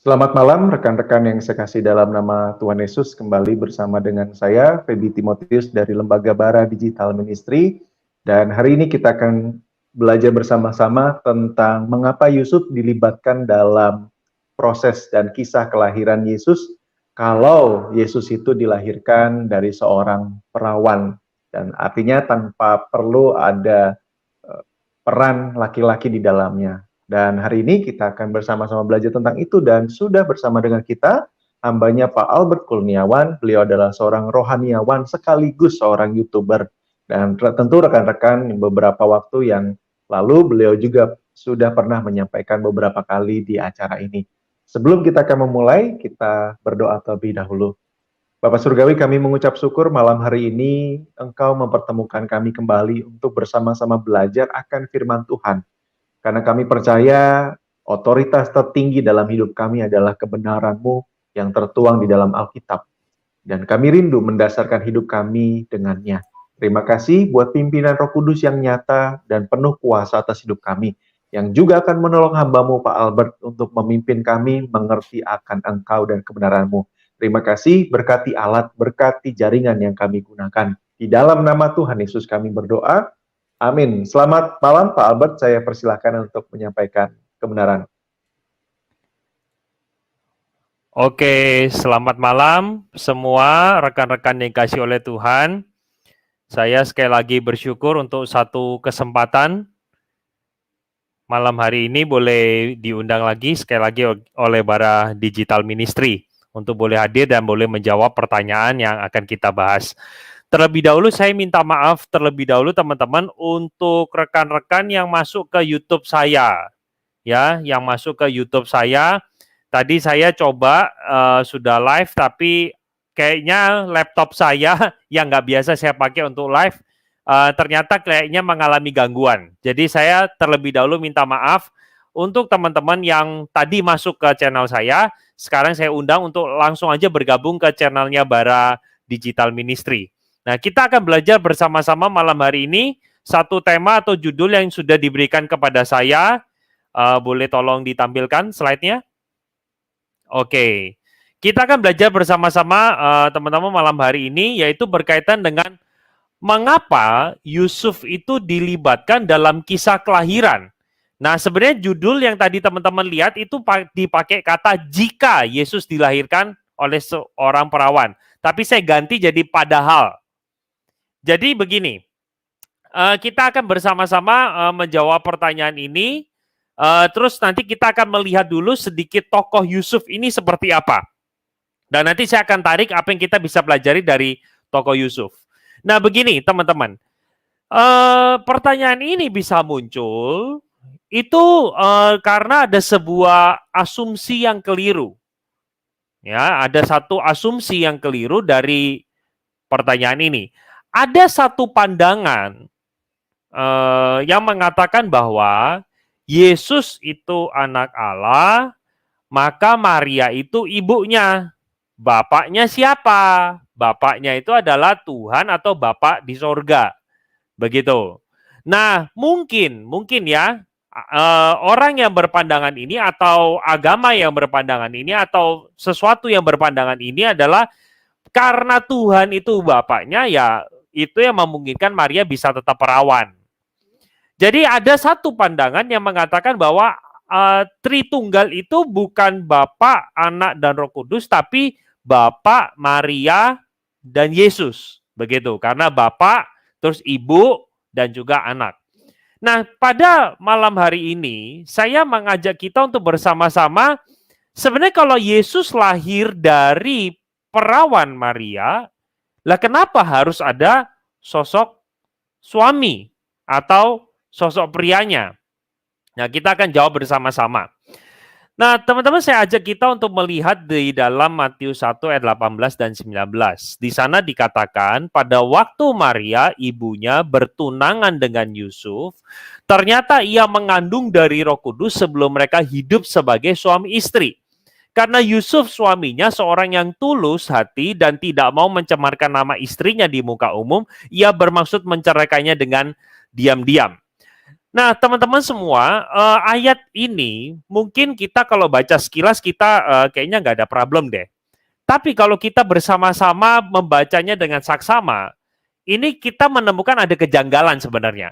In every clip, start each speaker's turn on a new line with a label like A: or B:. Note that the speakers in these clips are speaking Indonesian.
A: Selamat malam rekan-rekan yang saya kasih dalam nama Tuhan Yesus, kembali bersama dengan saya Feby Timotius dari Lembaga Bara Digital Ministry, dan hari ini kita akan belajar bersama-sama tentang mengapa Yusuf dilibatkan dalam proses dan kisah kelahiran Yesus, kalau Yesus itu dilahirkan dari seorang perawan, dan artinya tanpa perlu ada peran laki-laki di dalamnya. Dan hari ini kita akan bersama-sama belajar tentang itu, dan sudah bersama dengan kita hambanya Pak Albert Kurniawan. Beliau adalah seorang rohaniawan sekaligus seorang YouTuber. Dan tentu rekan-rekan beberapa waktu yang lalu beliau juga sudah pernah menyampaikan beberapa kali di acara ini. Sebelum kita akan memulai, kita berdoa terlebih dahulu. Bapak Surgawi, kami mengucap syukur malam hari ini Engkau mempertemukan kami kembali untuk bersama-sama belajar akan firman Tuhan. Karena kami percaya otoritas tertinggi dalam hidup kami adalah kebenaran-Mu yang tertuang di dalam Alkitab. Dan kami rindu mendasarkan hidup kami dengannya. Terima kasih buat pimpinan Roh Kudus yang nyata dan penuh kuasa atas hidup kami, yang juga akan menolong hamba-Mu Pak Albert untuk memimpin kami mengerti akan Engkau dan kebenaran-Mu. Terima kasih, berkati alat, berkati jaringan yang kami gunakan. Di dalam nama Tuhan Yesus kami berdoa. Amin. Selamat malam Pak Albert, saya persilahkan untuk menyampaikan kebenaran.
B: Oke, selamat malam semua rekan-rekan yang dikasihi oleh Tuhan. Saya sekali lagi bersyukur untuk satu kesempatan malam hari ini boleh diundang lagi sekali lagi oleh Bara Digital Ministry untuk boleh hadir dan boleh menjawab pertanyaan yang akan kita bahas. Terlebih dahulu saya minta maaf terlebih dahulu teman-teman untuk rekan-rekan yang masuk ke YouTube saya. Ya, yang masuk ke YouTube saya. Tadi saya coba sudah live tapi kayaknya laptop saya yang nggak biasa saya pakai untuk live ternyata kayaknya mengalami gangguan. Jadi saya terlebih dahulu minta maaf untuk teman-teman yang tadi masuk ke channel saya. Sekarang saya undang untuk langsung aja bergabung ke channelnya Bara Digital Ministry. Nah, kita akan belajar bersama-sama malam hari ini satu tema atau judul yang sudah diberikan kepada saya. Boleh tolong ditampilkan slide-nya? Oke, kita akan belajar bersama-sama teman-teman malam hari ini, yaitu berkaitan dengan mengapa Yusuf itu dilibatkan dalam kisah kelahiran. Nah, sebenarnya judul yang tadi teman-teman lihat itu dipakai kata jika Yesus dilahirkan oleh seorang perawan. Tapi saya ganti jadi padahal. Jadi begini, kita akan bersama-sama menjawab pertanyaan ini. Terus nanti kita akan melihat dulu sedikit tokoh Yusuf ini seperti apa. Dan nanti saya akan tarik apa yang kita bisa pelajari dari tokoh Yusuf. Nah begini teman-teman, pertanyaan ini bisa muncul itu karena ada sebuah asumsi yang keliru. Ya, ada satu asumsi yang keliru dari pertanyaan ini. Ada satu pandangan yang mengatakan bahwa Yesus itu anak Allah, maka Maria itu ibunya. Bapaknya siapa? Bapaknya itu adalah Tuhan atau Bapa di sorga. Begitu. Nah, mungkin ya, orang yang berpandangan ini atau agama yang berpandangan ini atau sesuatu yang berpandangan ini adalah karena Tuhan itu Bapaknya, ya itu yang memungkinkan Maria bisa tetap perawan. Jadi ada satu pandangan yang mengatakan bahwa Tritunggal itu bukan Bapa, Anak, dan Roh Kudus, tapi Bapa, Maria, dan Yesus. Begitu, karena Bapa, terus Ibu, dan juga Anak. Nah, pada malam hari ini, saya mengajak kita untuk bersama-sama, sebenarnya kalau Yesus lahir dari perawan Maria, lah kenapa harus ada sosok suami atau sosok prianya? Nah, kita akan jawab bersama-sama. Nah, teman-teman saya ajak kita untuk melihat di dalam Matius 1 ayat 18 dan 19. Di sana dikatakan, pada waktu Maria, ibunya bertunangan dengan Yusuf, ternyata ia mengandung dari Roh Kudus sebelum mereka hidup sebagai suami istri. Karena Yusuf suaminya seorang yang tulus hati dan tidak mau mencemarkan nama istrinya di muka umum, ia bermaksud menceraikannya dengan diam-diam. Nah, teman-teman semua, ayat ini mungkin kita kalau baca sekilas kita kayaknya nggak ada problem deh. Tapi kalau kita bersama-sama membacanya dengan saksama, ini kita menemukan ada kejanggalan sebenarnya.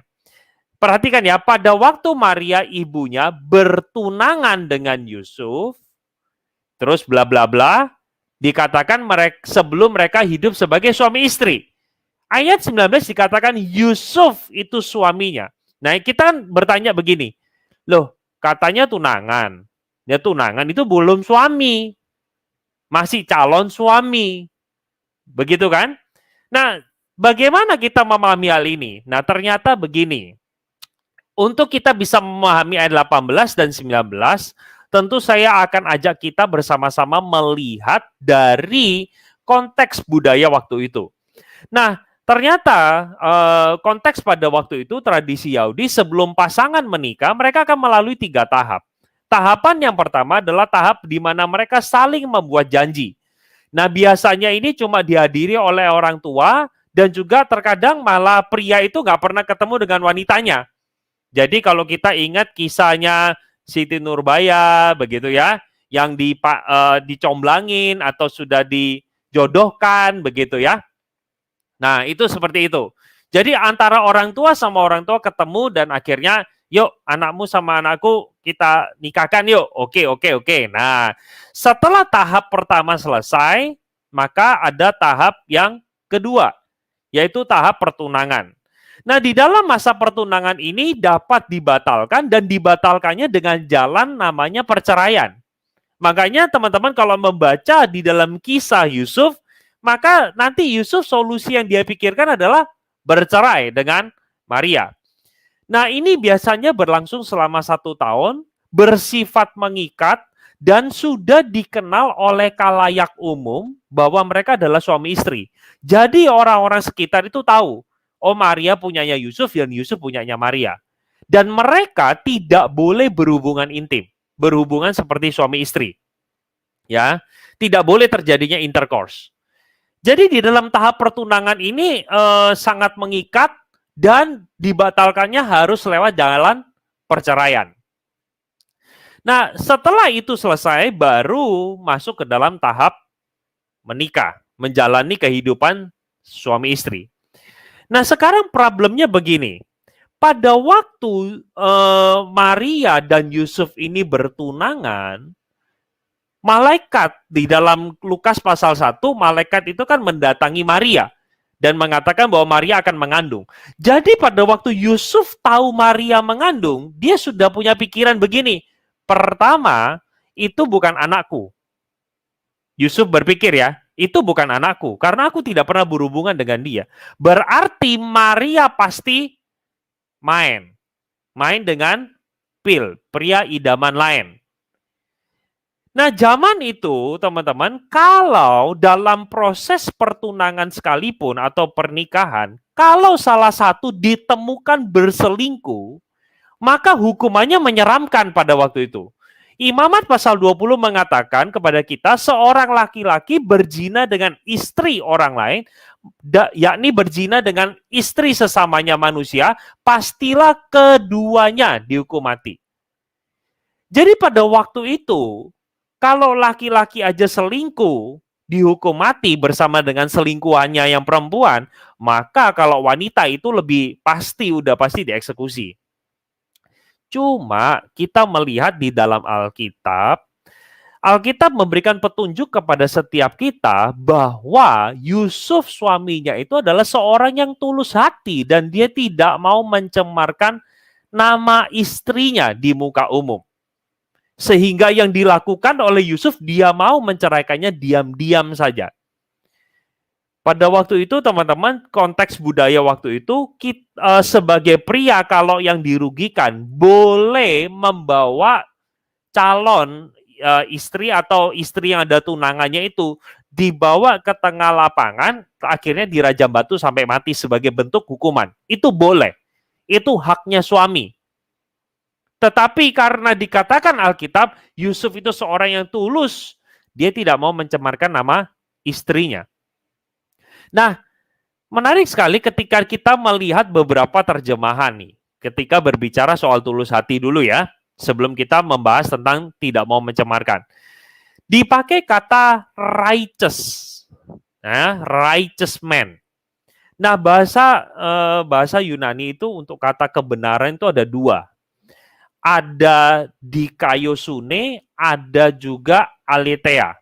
B: Perhatikan ya, pada waktu Maria ibunya bertunangan dengan Yusuf, terus bla bla bla, dikatakan mereka sebelum mereka hidup sebagai suami istri. Ayat 19 dikatakan Yusuf itu suaminya. Nah, kita kan bertanya begini, loh katanya tunangan. Ya tunangan itu belum suami, masih calon suami. Begitu kan? Nah, bagaimana kita memahami hal ini? Nah, ternyata begini. Untuk kita bisa memahami ayat 18 dan 19, tentu saya akan ajak kita bersama-sama melihat dari konteks budaya waktu itu. Nah, ternyata konteks pada waktu itu tradisi Yahudi sebelum pasangan menikah, mereka akan melalui 3 tahap. Tahapan yang pertama adalah tahap di mana mereka saling membuat janji. Nah, biasanya ini cuma dihadiri oleh orang tua dan juga terkadang malah pria itu nggak pernah ketemu dengan wanitanya. Jadi kalau kita ingat kisahnya Siti Nurbaya begitu ya, yang dicomblangin atau sudah dijodohkan begitu ya. Nah, itu seperti itu. Jadi antara orang tua sama orang tua ketemu dan akhirnya yuk anakmu sama anakku kita nikahkan yuk. Oke. Nah, setelah tahap pertama selesai, maka ada tahap yang kedua, yaitu tahap pertunangan. Nah, di dalam masa pertunangan ini dapat dibatalkan dan dibatalkannya dengan jalan namanya perceraian. Makanya teman-teman kalau membaca di dalam kisah Yusuf, maka nanti Yusuf solusi yang dia pikirkan adalah bercerai dengan Maria. Nah, ini biasanya berlangsung selama 1 tahun, bersifat mengikat, dan sudah dikenal oleh kalayak umum bahwa mereka adalah suami istri. Jadi orang-orang sekitar itu tahu, oh Maria punyanya Yusuf dan Yusuf punyanya Maria. Dan mereka tidak boleh berhubungan intim, berhubungan seperti suami istri. Ya, tidak boleh terjadinya intercourse. Jadi di dalam tahap pertunangan ini sangat mengikat dan dibatalkannya harus lewat jalan perceraian. Nah, setelah itu selesai baru masuk ke dalam tahap menikah, menjalani kehidupan suami istri. Nah, sekarang problemnya begini. Pada waktu Maria dan Yusuf ini bertunangan, malaikat di dalam Lukas pasal 1, malaikat itu kan mendatangi Maria dan mengatakan bahwa Maria akan mengandung. Jadi pada waktu Yusuf tahu Maria mengandung, dia sudah punya pikiran begini. Pertama, itu bukan anakku. Yusuf berpikir ya, itu bukan anakku karena aku tidak pernah berhubungan dengan dia. Berarti Maria pasti main dengan pria idaman lain. Nah, zaman itu, teman-teman, kalau dalam proses pertunangan sekalipun atau pernikahan, kalau salah satu ditemukan berselingkuh, maka hukumannya menyeramkan pada waktu itu. Imamat pasal 20 mengatakan kepada kita, seorang laki-laki berzina dengan istri orang lain, yakni berzina dengan istri sesamanya manusia, pastilah keduanya dihukum mati. Jadi pada waktu itu, kalau laki-laki aja selingkuh, dihukum mati bersama dengan selingkuhannya yang perempuan, maka kalau wanita itu lebih pasti, udah pasti dieksekusi. Cuma kita melihat di dalam Alkitab, Alkitab memberikan petunjuk kepada setiap kita bahwa Yusuf suaminya itu adalah seorang yang tulus hati dan dia tidak mau mencemarkan nama istrinya di muka umum. Sehingga yang dilakukan oleh Yusuf, dia mau menceraikannya diam-diam saja. Pada waktu itu teman-teman, konteks budaya waktu itu, kita, sebagai pria kalau yang dirugikan, boleh membawa calon istri atau istri yang ada tunangannya itu, dibawa ke tengah lapangan, akhirnya dirajam batu sampai mati sebagai bentuk hukuman. Itu boleh. Itu haknya suami. Tetapi karena dikatakan Alkitab, Yusuf itu seorang yang tulus, dia tidak mau mencemarkan nama istrinya. Nah, menarik sekali ketika kita melihat beberapa terjemahan nih. ketika berbicara soal tulus hati dulu ya, sebelum kita membahas tentang tidak mau mencemarkan. Dipakai kata righteous, righteous man. Nah, bahasa Yunani itu untuk kata kebenaran itu ada dua. Ada dikaiosune, ada juga aletheia.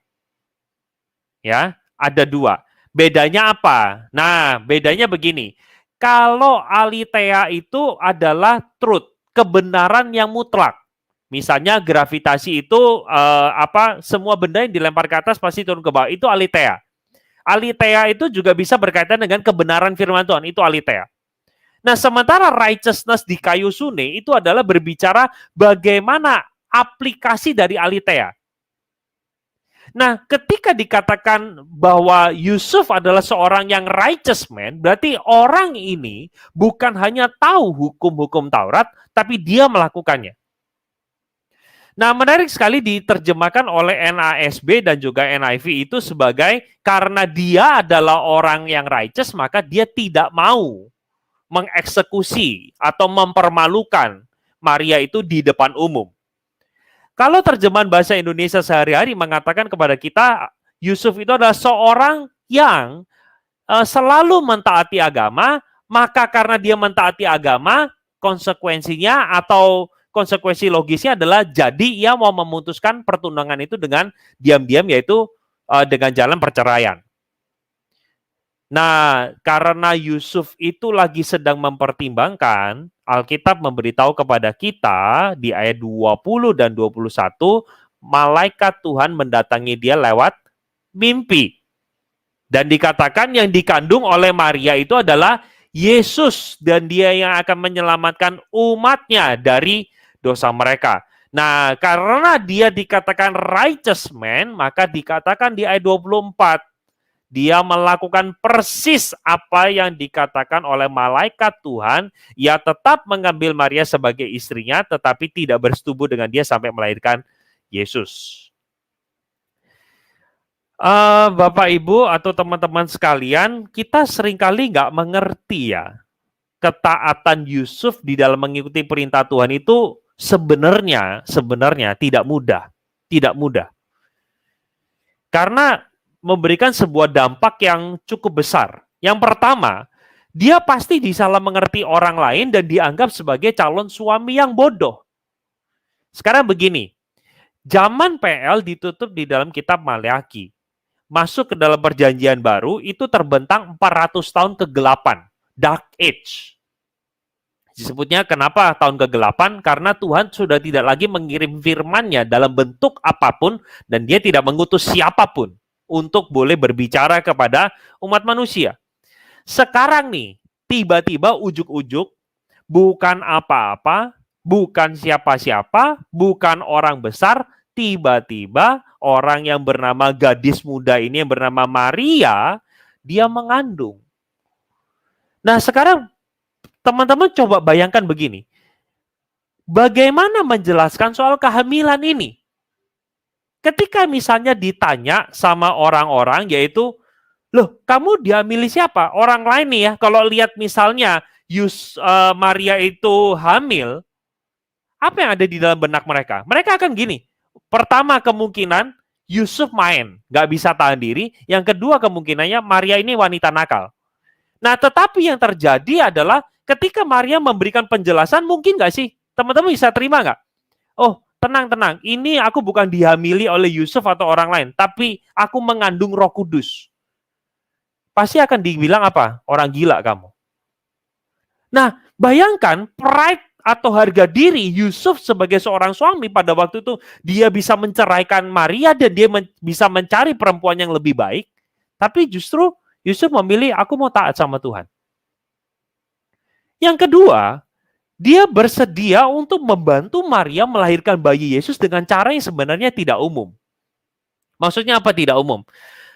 B: Ya, ada dua. Bedanya apa? Nah, bedanya begini. Kalau aletheia itu adalah truth, kebenaran yang mutlak. Misalnya gravitasi itu semua benda yang dilempar ke atas pasti turun ke bawah. Itu aletheia. Aletheia itu juga bisa berkaitan dengan kebenaran firman Tuhan. Itu aletheia. Nah, sementara righteousness di kaiosune itu adalah berbicara bagaimana aplikasi dari aletheia. Nah, ketika dikatakan bahwa Yusuf adalah seorang yang righteous man, berarti orang ini bukan hanya tahu hukum-hukum Taurat, tapi dia melakukannya. Nah, menarik sekali diterjemahkan oleh NASB dan juga NIV itu sebagai karena dia adalah orang yang righteous, maka dia tidak mau mengeksekusi atau mempermalukan Maria itu di depan umum. Kalau terjemahan bahasa Indonesia sehari-hari mengatakan kepada kita, Yusuf itu adalah seorang yang selalu mentaati agama, maka karena dia mentaati agama, konsekuensinya atau konsekuensi logisnya adalah jadi ia mau memutuskan pertunangan itu dengan diam-diam, yaitu dengan jalan perceraian. Nah, karena Yusuf itu lagi sedang mempertimbangkan, Alkitab memberitahu kepada kita di ayat 20 dan 21, malaikat Tuhan mendatangi dia lewat mimpi. Dan dikatakan yang dikandung oleh Maria itu adalah Yesus, dan dia yang akan menyelamatkan umatnya dari dosa mereka. Nah, karena dia dikatakan righteous man, maka dikatakan di ayat 24, dia melakukan persis apa yang dikatakan oleh malaikat Tuhan. Ia tetap mengambil Maria sebagai istrinya, tetapi tidak bersetubuh dengan dia sampai melahirkan Yesus. Bapak, Ibu, atau teman-teman sekalian, kita seringkali nggak mengerti ya, ketaatan Yusuf di dalam mengikuti perintah Tuhan itu sebenarnya tidak mudah. Tidak mudah. Karena memberikan sebuah dampak yang cukup besar. Yang pertama, dia pasti disalah mengerti orang lain dan dianggap sebagai calon suami yang bodoh. Sekarang begini, zaman PL ditutup di dalam kitab Maleakhi. Masuk ke dalam perjanjian baru, itu terbentang 400 tahun kegelapan, Dark Age. Disebutnya kenapa tahun ke-8? Karena Tuhan sudah tidak lagi mengirim firman-Nya dalam bentuk apapun, dan dia tidak mengutus siapapun untuk boleh berbicara kepada umat manusia. Sekarang nih, tiba-tiba ujuk-ujuk, bukan apa-apa, bukan siapa-siapa, bukan orang besar, tiba-tiba orang yang bernama gadis muda ini, yang bernama Maria, dia mengandung. Nah, sekarang teman-teman coba bayangkan begini. Bagaimana menjelaskan soal kehamilan ini? Ketika misalnya ditanya sama orang-orang, yaitu, loh, kamu dihamili siapa? Orang lain nih ya, kalau lihat misalnya Maria itu hamil, apa yang ada di dalam benak mereka? Mereka akan gini, pertama kemungkinan Yusuf main, nggak bisa tahan diri. Yang kedua kemungkinannya Maria ini wanita nakal. Nah, tetapi yang terjadi adalah ketika Maria memberikan penjelasan, mungkin nggak sih? Teman-teman bisa terima nggak? Oh, tenang, ini aku bukan dihamili oleh Yusuf atau orang lain, tapi aku mengandung Roh Kudus. Pasti akan dibilang apa? Orang gila kamu. Nah, bayangkan pride atau harga diri Yusuf sebagai seorang suami pada waktu itu, dia bisa menceraikan Maria dan dia bisa mencari perempuan yang lebih baik, tapi justru Yusuf memilih, aku mau taat sama Tuhan. Yang kedua, dia bersedia untuk membantu Maria melahirkan bayi Yesus dengan cara yang sebenarnya tidak umum. Maksudnya apa tidak umum?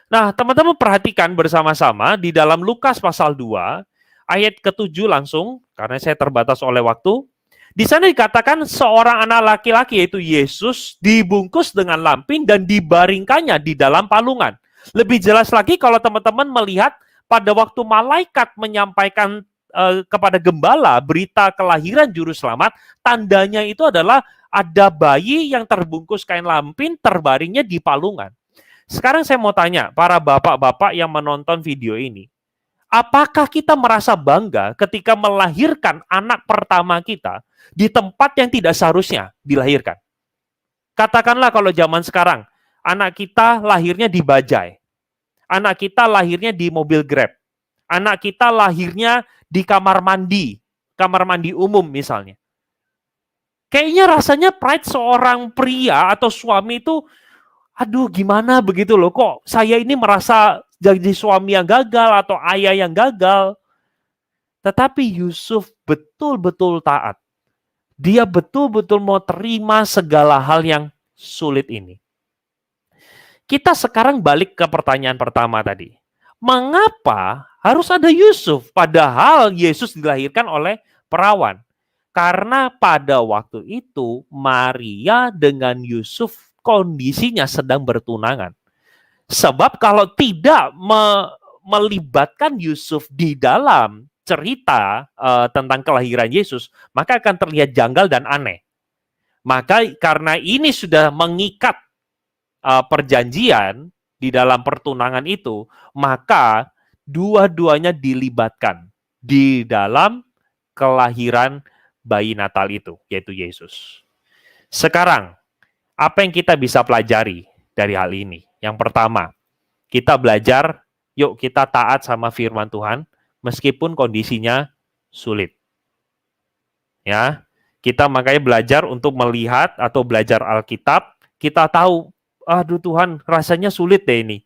B: Nah, teman-teman perhatikan bersama-sama di dalam Lukas pasal 2, ayat ke-7 langsung, karena saya terbatas oleh waktu. Di sana dikatakan seorang anak laki-laki, yaitu Yesus, dibungkus dengan lampin dan dibaringkannya di dalam palungan. Lebih jelas lagi kalau teman-teman melihat pada waktu malaikat menyampaikan kepada gembala berita kelahiran juru selamat, tandanya itu adalah ada bayi yang terbungkus kain lampin terbaringnya di palungan. Sekarang saya mau tanya para bapak-bapak yang menonton video ini, apakah kita merasa bangga ketika melahirkan anak pertama kita di tempat yang tidak seharusnya dilahirkan? Katakanlah kalau zaman sekarang, anak kita lahirnya di bajai, anak kita lahirnya di mobil Grab, anak kita lahirnya di kamar mandi umum misalnya. Kayaknya rasanya pride seorang pria atau suami itu, aduh gimana begitu loh, kok saya ini merasa jadi suami yang gagal atau ayah yang gagal. Tetapi Yusuf betul-betul taat. Dia betul-betul mau terima segala hal yang sulit ini. Kita sekarang balik ke pertanyaan pertama tadi. Mengapa harus ada Yusuf padahal Yesus dilahirkan oleh perawan? Karena pada waktu itu Maria dengan Yusuf kondisinya sedang bertunangan. Sebab kalau tidak melibatkan Yusuf di dalam cerita tentang kelahiran Yesus, maka akan terlihat janggal dan aneh. Maka karena ini sudah mengikat perjanjian di dalam pertunangan itu, maka dua-duanya dilibatkan di dalam kelahiran bayi Natal itu, yaitu Yesus. Sekarang, apa yang kita bisa pelajari dari hal ini? Yang pertama, kita belajar, yuk kita taat sama firman Tuhan, meskipun kondisinya sulit. Ya, kita makanya belajar untuk melihat atau belajar Alkitab, kita tahu, aduh Tuhan, rasanya sulit deh ini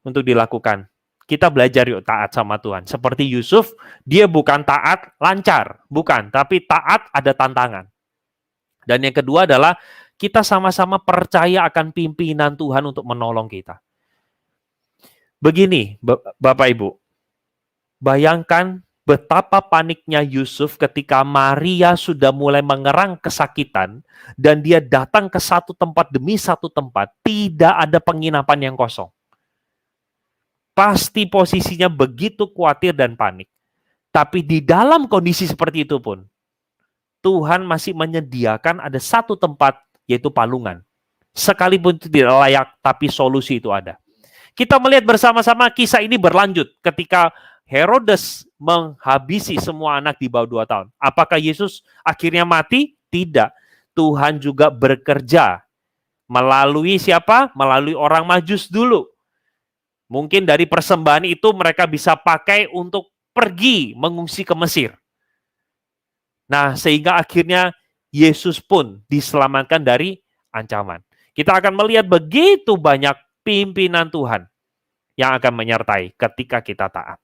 B: untuk dilakukan. Kita belajar yuk taat sama Tuhan. Seperti Yusuf, dia bukan taat lancar, bukan, tapi taat ada tantangan. Dan yang kedua adalah kita sama-sama percaya akan pimpinan Tuhan untuk menolong kita. Begini, Bapak Ibu, bayangkan betapa paniknya Yusuf ketika Maria sudah mulai mengerang kesakitan dan dia datang ke satu tempat demi satu tempat, tidak ada penginapan yang kosong. Pasti posisinya begitu khawatir dan panik. Tapi di dalam kondisi seperti itu pun, Tuhan masih menyediakan ada satu tempat, yaitu palungan. Sekalipun itu tidak layak, tapi solusi itu ada. Kita melihat bersama-sama kisah ini berlanjut ketika Herodes menghabisi semua anak di bawah 2 tahun. Apakah Yesus akhirnya mati? Tidak. Tuhan juga bekerja. Melalui siapa? Melalui orang Majus dulu. Mungkin dari persembahan itu mereka bisa pakai untuk pergi mengungsi ke Mesir. Nah, sehingga akhirnya Yesus pun diselamatkan dari ancaman. Kita akan melihat begitu banyak pimpinan Tuhan yang akan menyertai ketika kita taat.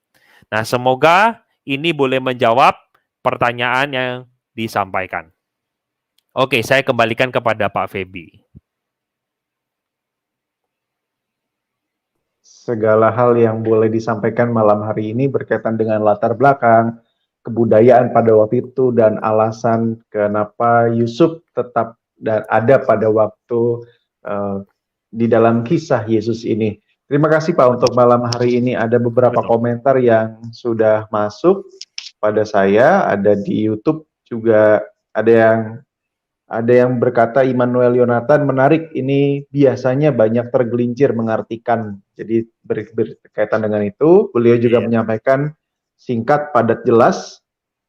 B: Nah, semoga ini boleh menjawab pertanyaan yang disampaikan. Oke, saya kembalikan kepada Pak Feby.
A: Segala hal yang boleh disampaikan malam hari ini berkaitan dengan latar belakang, kebudayaan pada waktu itu, dan alasan kenapa Yusuf tetap ada pada waktu di dalam kisah Yesus ini. Terima kasih Pak untuk malam hari ini. Ada beberapa komentar yang sudah masuk pada saya, ada di YouTube juga, ada yang berkata Immanuel Yonatan menarik, ini biasanya banyak tergelincir mengartikan. Jadi berkaitan dengan itu, beliau juga menyampaikan singkat, padat, jelas,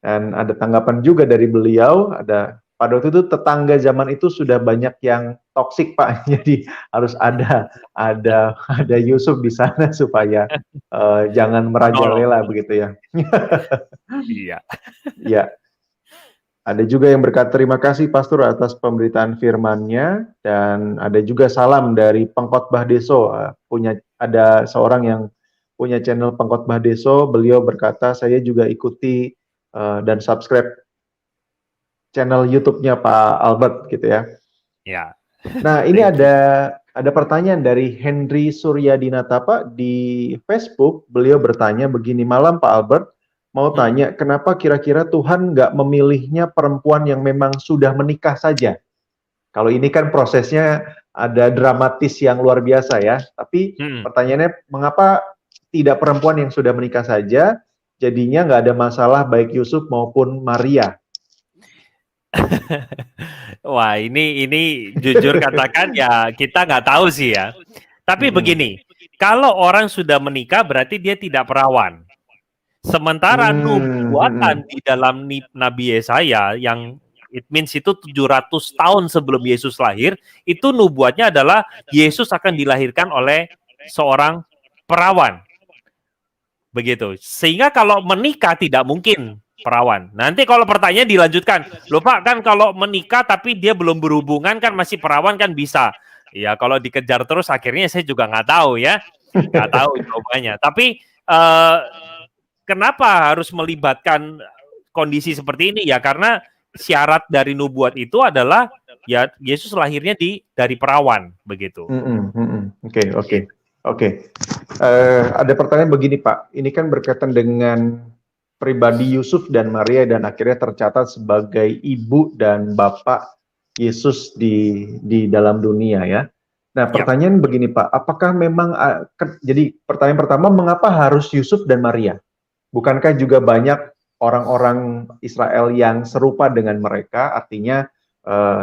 A: dan ada tanggapan juga dari beliau. Ada pada waktu itu tetangga zaman itu sudah banyak yang toksik Pak, jadi harus ada Yusuf di sana supaya jangan merajalela begitu ya.
B: Iya.
A: Ya. Ada juga yang berkata terima kasih Pastor atas pemberitaan firman-Nya, dan ada juga salam dari Pengkhotbah Deso. Ada seorang yang punya channel Pengkhotbah Deso, beliau berkata saya juga ikuti dan subscribe channel YouTube-nya Pak Albert gitu ya.
B: Ya.
A: Nah, ini ada pertanyaan dari Henry Suryadinata Pak di Facebook. Beliau bertanya begini, malam Pak Albert, mau tanya kenapa kira-kira Tuhan nggak memilihnya perempuan yang memang sudah menikah saja? Kalau ini kan prosesnya ada dramatis yang luar biasa ya. Tapi pertanyaannya, mengapa tidak perempuan yang sudah menikah saja? jadinya nggak ada masalah baik Yusuf maupun Maria?
B: Wah, ini jujur katakan ya kita nggak tahu sih ya. Tapi begini, kalau orang sudah menikah berarti dia tidak perawan. Sementara nubuatan di dalam Nabi Yesaya yang it means itu 700 tahun sebelum Yesus lahir, itu nubuatnya adalah Yesus akan dilahirkan oleh seorang perawan. Begitu. Sehingga kalau menikah tidak mungkin perawan. Nanti kalau pertanyaan dilanjutkan, loh Pak, kan kalau menikah tapi dia belum berhubungan kan masih perawan kan bisa. Ya kalau dikejar terus akhirnya saya juga nggak tahu ya. Nggak tahu jawabannya. Tapi kenapa harus melibatkan kondisi seperti ini? Ya karena syarat dari nubuat itu adalah ya Yesus lahirnya dari perawan begitu.
A: Oke. Ada pertanyaan begini Pak, ini kan berkaitan dengan pribadi Yusuf dan Maria dan akhirnya tercatat sebagai ibu dan bapak Yesus di dalam dunia ya. Nah pertanyaan begini Pak, apakah memang jadi pertanyaan pertama, mengapa harus Yusuf dan Maria? Bukankah juga banyak orang-orang Israel yang serupa dengan mereka, artinya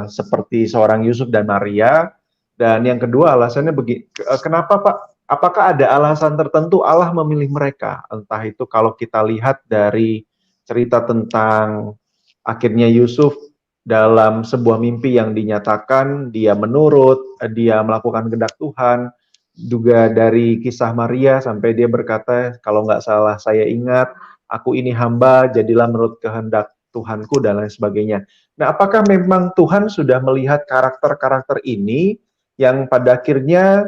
A: seperti seorang Yusuf dan Maria? Dan yang kedua alasannya begini, kenapa Pak? Apakah ada alasan tertentu Allah memilih mereka? Entah itu kalau kita lihat dari cerita tentang akhirnya Yusuf dalam sebuah mimpi yang dinyatakan, dia menurut, dia melakukan kehendak Tuhan. Juga dari kisah Maria sampai dia berkata, kalau nggak salah saya ingat, aku ini hamba, jadilah menurut kehendak Tuhanku dan lain sebagainya. Nah, apakah memang Tuhan sudah melihat karakter-karakter ini yang pada akhirnya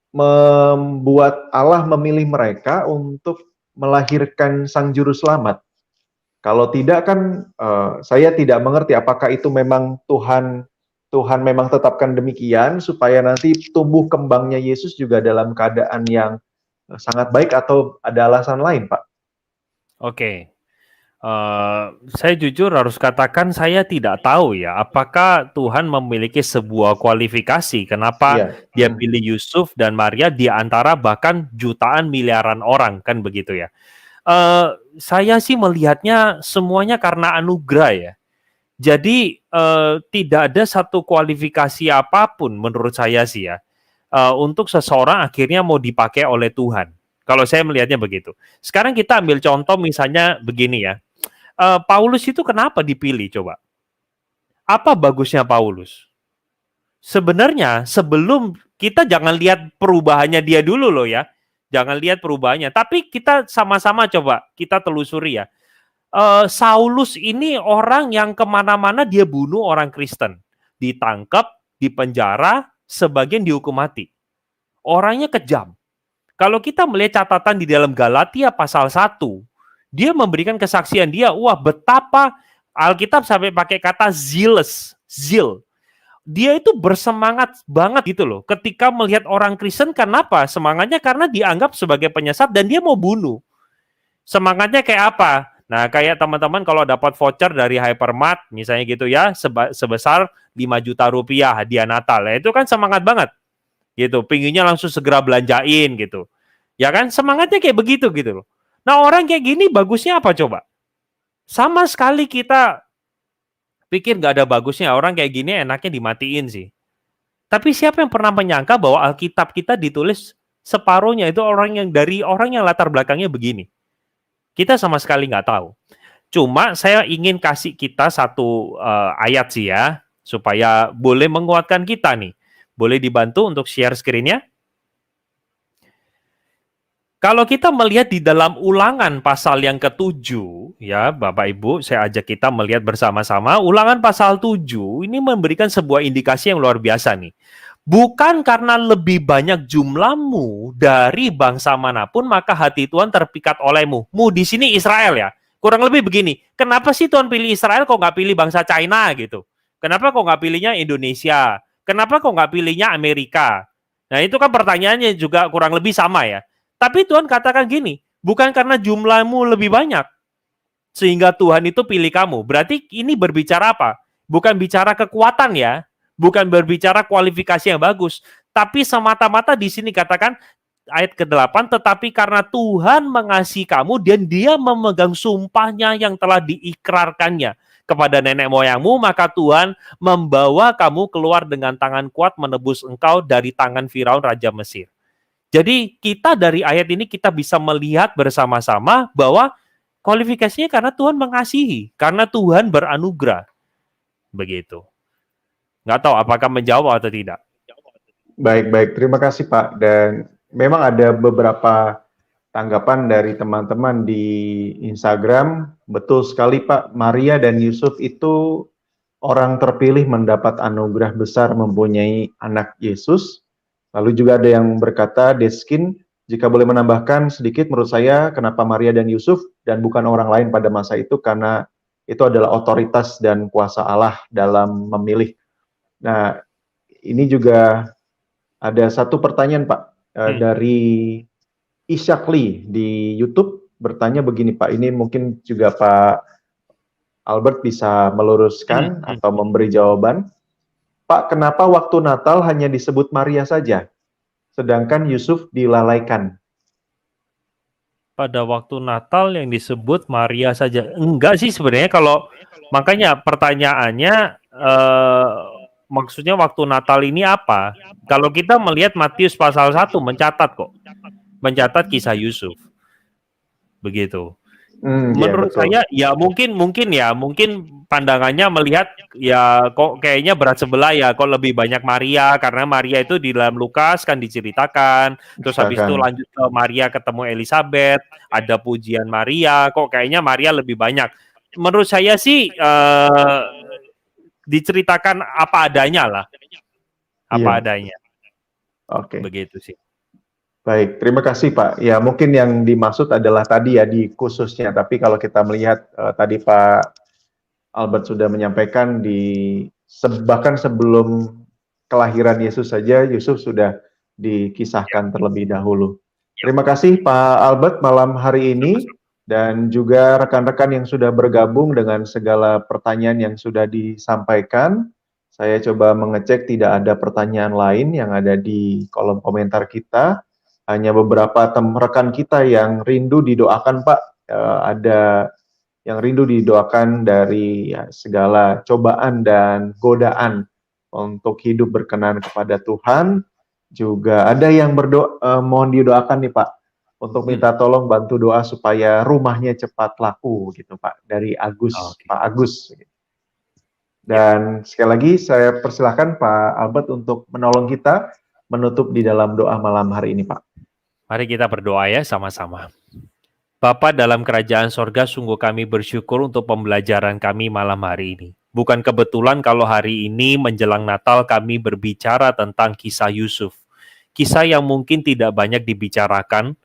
A: membuat Allah memilih mereka untuk melahirkan Sang Juru Selamat? Kalau tidak kan saya tidak mengerti apakah itu memang Tuhan memang tetapkan demikian supaya nanti tumbuh kembangnya Yesus juga dalam keadaan yang sangat baik atau ada alasan lain, Pak?
B: Oke. Saya jujur harus katakan saya tidak tahu ya apakah Tuhan memiliki sebuah kualifikasi kenapa dia pilih Yusuf dan Maria di antara bahkan jutaan miliaran orang kan begitu ya. Saya sih melihatnya semuanya karena anugerah ya. Jadi tidak ada satu kualifikasi apapun menurut saya sih ya untuk seseorang akhirnya mau dipakai oleh Tuhan. Kalau saya melihatnya begitu. Sekarang kita ambil contoh misalnya begini ya. Paulus itu kenapa dipilih coba? Apa bagusnya Paulus? Sebenarnya sebelum kita jangan lihat perubahannya dia dulu loh ya. Jangan lihat perubahannya. Tapi kita sama-sama coba kita telusuri ya. Saulus ini orang yang kemana-mana dia bunuh orang Kristen. Ditangkap, dipenjara, sebagian dihukum mati. Orangnya kejam. Kalau kita melihat catatan di dalam Galatia pasal 1, dia memberikan kesaksian dia, wah betapa Alkitab sampai pakai kata zeal. Dia itu bersemangat banget gitu loh. Ketika melihat orang Kristen, kenapa? Semangatnya karena dianggap sebagai penyesat dan dia mau bunuh. Semangatnya kayak apa? Nah, kayak teman-teman kalau dapat voucher dari Hypermart, misalnya gitu ya, sebesar 5 juta rupiah hadiah Natal. Ya, itu kan semangat banget. Gitu, pinginnya langsung segera belanjain gitu. Ya kan, semangatnya kayak begitu gitu loh. Nah, orang kayak gini bagusnya apa coba? Sama sekali kita pikir nggak ada bagusnya. Orang kayak gini enaknya dimatiin sih. Tapi siapa yang pernah menyangka bahwa Alkitab kita ditulis separuhnya itu orang yang latar belakangnya begini. Kita sama sekali nggak tahu. Cuma saya ingin kasih kita satu ayat sih ya, supaya boleh menguatkan kita nih. Boleh dibantu untuk share screen-nya? Kalau kita melihat di dalam Ulangan pasal yang ke-7, ya Bapak Ibu, saya ajak kita melihat bersama-sama. Ulangan pasal 7 ini memberikan sebuah indikasi yang luar biasa nih. Bukan karena lebih banyak jumlahmu dari bangsa manapun, maka hati Tuhan terpikat olehmu. Mu di sini Israel ya. Kurang lebih begini, kenapa sih Tuhan pilih Israel kok nggak pilih bangsa China gitu? Kenapa kok nggak pilihnya Indonesia? Kenapa kok nggak pilihnya Amerika? Nah itu kan pertanyaannya juga kurang lebih sama ya. Tapi Tuhan katakan gini, bukan karena jumlahmu lebih banyak, sehingga Tuhan itu pilih kamu. Berarti ini berbicara apa? Bukan bicara kekuatan ya, bukan berbicara kualifikasi yang bagus, tapi semata-mata di sini katakan ayat ke-8, tetapi karena Tuhan mengasihi kamu dan dia memegang sumpahnya yang telah diikrarkannya kepada nenek moyangmu, maka Tuhan membawa kamu keluar dengan tangan kuat menebus engkau dari tangan Firaun Raja Mesir. Jadi kita dari ayat ini kita bisa melihat bersama-sama bahwa kualifikasinya karena Tuhan mengasihi, karena Tuhan beranugerah. Begitu. Nggak tahu apakah menjawab atau tidak.
A: Baik. Terima kasih Pak. Dan memang ada beberapa tanggapan dari teman-teman di Instagram. Betul sekali Pak, Maria dan Yusuf itu orang terpilih mendapat anugerah besar mempunyai anak Yesus. Lalu juga ada yang berkata, Deskin, jika boleh menambahkan sedikit, menurut saya kenapa Maria dan Yusuf dan bukan orang lain pada masa itu, karena itu adalah otoritas dan kuasa Allah dalam memilih. Nah, ini juga ada satu pertanyaan Pak, dari Ishak Lee di YouTube, bertanya begini Pak, ini mungkin juga Pak Albert bisa meluruskan atau memberi jawaban. Pak, kenapa waktu Natal hanya disebut Maria saja, sedangkan Yusuf dilalaikan?
B: Pada waktu Natal yang disebut Maria saja. Enggak sih sebenarnya, kalau makanya pertanyaannya maksudnya waktu Natal ini apa? Kalau kita melihat Matius pasal 1 mencatat kisah Yusuf. Begitu. Menurut saya ya mungkin pandangannya melihat ya kok kayaknya berat sebelah ya, kok lebih banyak Maria, karena Maria itu di dalam Lukas kan diceritakan, terus habis itu lanjut ke Maria ketemu Elizabeth, ada pujian Maria, kok kayaknya Maria lebih banyak. Menurut saya sih diceritakan apa adanya lah, adanya.
A: Oke.
B: Begitu sih.
A: Baik, terima kasih Pak. Ya mungkin yang dimaksud adalah tadi ya di khususnya, tapi kalau kita melihat tadi Pak Albert sudah menyampaikan bahkan sebelum kelahiran Yesus saja, Yusuf sudah dikisahkan terlebih dahulu. Terima kasih Pak Albert malam hari ini, dan juga rekan-rekan yang sudah bergabung dengan segala pertanyaan yang sudah disampaikan. Saya coba mengecek tidak ada pertanyaan lain yang ada di kolom komentar kita. Hanya beberapa rekan kita yang rindu didoakan Pak, ada yang rindu didoakan dari segala cobaan dan godaan untuk hidup berkenan kepada Tuhan. Juga ada yang mohon didoakan nih Pak, untuk minta tolong bantu doa supaya rumahnya cepat laku gitu Pak, dari Pak Agus. Dan sekali lagi saya persilahkan Pak Albert untuk menolong kita menutup di dalam doa malam hari ini Pak.
B: Mari kita berdoa ya sama-sama. Bapa dalam kerajaan sorga, sungguh kami bersyukur untuk pembelajaran kami malam hari ini. Bukan kebetulan kalau hari ini menjelang Natal kami berbicara tentang kisah Yusuf. Kisah yang mungkin tidak banyak dibicarakan,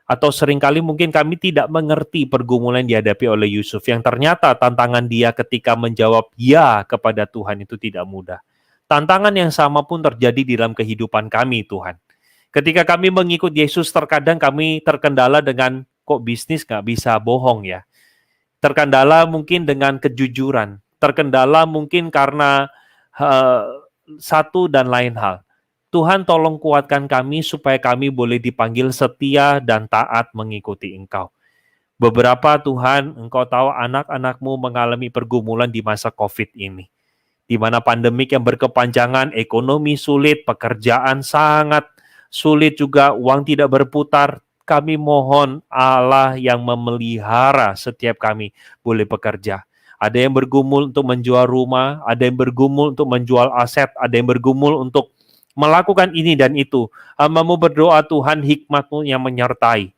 B: atau seringkali mungkin kami tidak mengerti pergumulan yang dihadapi oleh Yusuf, yang ternyata tantangan dia ketika menjawab ya kepada Tuhan itu tidak mudah. Tantangan yang sama pun terjadi di dalam kehidupan kami, Tuhan. Ketika kami mengikut Yesus, terkadang kami terkendala dengan kok bisnis nggak bisa bohong ya. Terkendala mungkin dengan kejujuran. Terkendala mungkin karena satu dan lain hal. Tuhan tolong kuatkan kami supaya kami boleh dipanggil setia dan taat mengikuti Engkau. Beberapa Tuhan, Engkau tahu anak-anak-Mu mengalami pergumulan di masa COVID ini. Di mana pandemik yang berkepanjangan, ekonomi sulit, pekerjaan sangat sulit juga, uang tidak berputar. Kami mohon Allah yang memelihara setiap kami boleh bekerja. Ada yang bergumul untuk menjual rumah, ada yang bergumul untuk menjual aset, ada yang bergumul untuk melakukan ini dan itu. Hamba-Mu berdoa Tuhan, hikmat-Mu yang menyertai.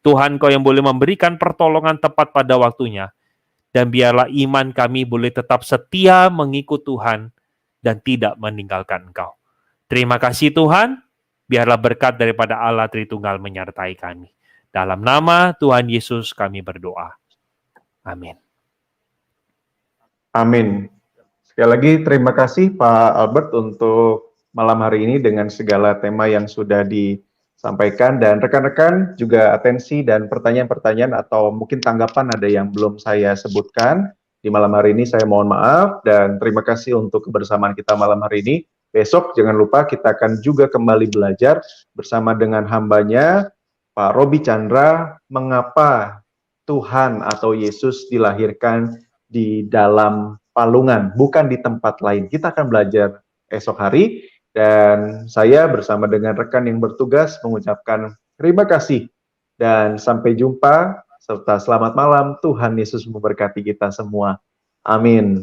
B: Tuhan, Kau yang boleh memberikan pertolongan tepat pada waktunya. Dan biarlah iman kami boleh tetap setia mengikut Tuhan dan tidak meninggalkan Engkau. Terima kasih Tuhan. Biarlah berkat daripada Allah Tritunggal menyertai kami. Dalam nama Tuhan Yesus kami berdoa. Amin.
A: Amin. Sekali lagi terima kasih Pak Albert untuk malam hari ini dengan segala tema yang sudah disampaikan, dan rekan-rekan juga atensi dan pertanyaan-pertanyaan atau mungkin tanggapan ada yang belum saya sebutkan di malam hari ini, saya mohon maaf, dan terima kasih untuk kebersamaan kita malam hari ini. besok jangan lupa kita akan juga kembali belajar bersama dengan hambanya, Pak Robi Chandra, mengapa Tuhan atau Yesus dilahirkan di dalam palungan, bukan di tempat lain. Kita akan belajar esok hari, dan saya bersama dengan rekan yang bertugas mengucapkan terima kasih dan sampai jumpa serta selamat malam. Tuhan Yesus memberkati kita semua. Amin.